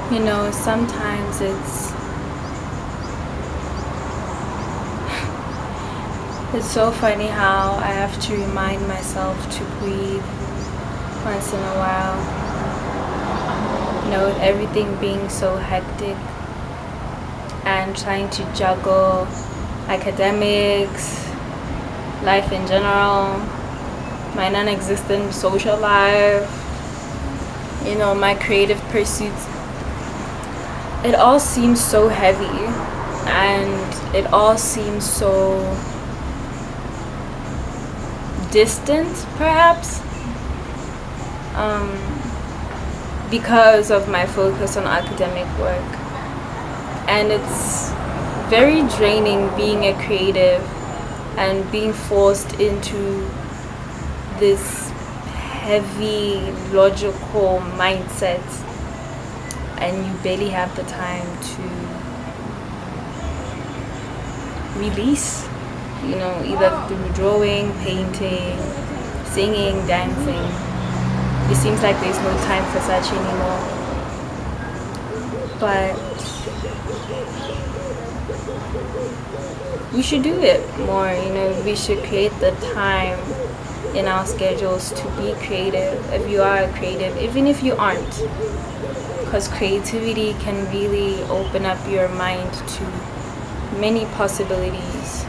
Sometimes it's so funny how I have to remind myself to breathe once in a while. With everything being so hectic and trying to juggle academics, life in general, my non-existent social life, my creative pursuits. It all seems so heavy and it all seems so distant, perhaps, because of my focus on academic work. And it's very draining being a creative and being forced into this heavy logical mindset, and you barely have the time to release, either through drawing, painting, singing, dancing. It seems like there's no time for such anymore. But we should do it more, we should create the time in our schedules to be creative, if you are a creative, even if you aren't, because creativity can really open up your mind to many possibilities,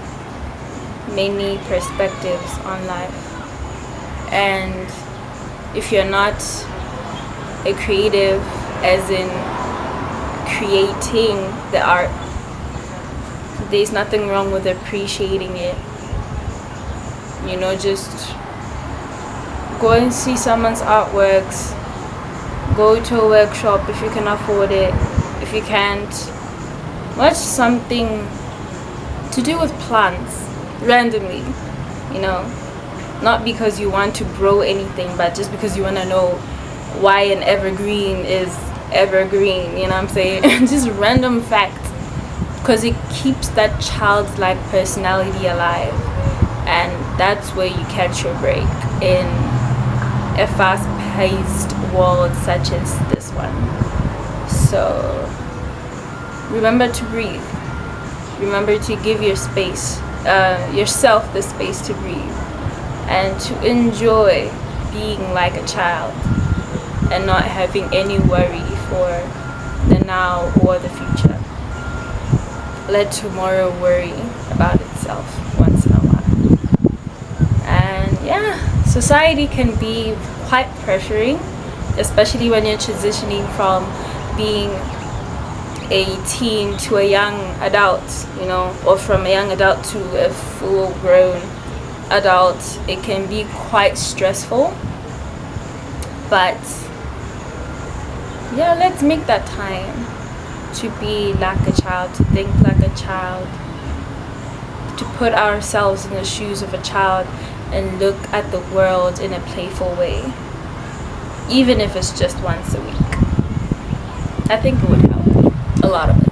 many perspectives on life. And if you're not a creative, as in creating the art, there's nothing wrong with appreciating it. Just go and see someone's artworks, go to a workshop if you can afford it. If you can't, watch something to do with plants randomly, not because you want to grow anything, but just because you want to know why an evergreen is evergreen, what I'm saying? Just random facts, because it keeps that childlike personality alive, and that's where you catch your break in a fast-paced world such as this one. So remember to breathe. Remember to give yourself the space to breathe, and to enjoy being like a child and not having any worry for the now or the future. Let tomorrow worry about itself once in a while. And society can be quite pressuring, especially when you're transitioning from being a teen to a young adult, or from a young adult to a full-grown adult. It can be quite stressful, but let's make that time to be like a child, to think like a child, to put ourselves in the shoes of a child and look at the world in a playful way, even if it's just once a week. I think it would help a lot of us.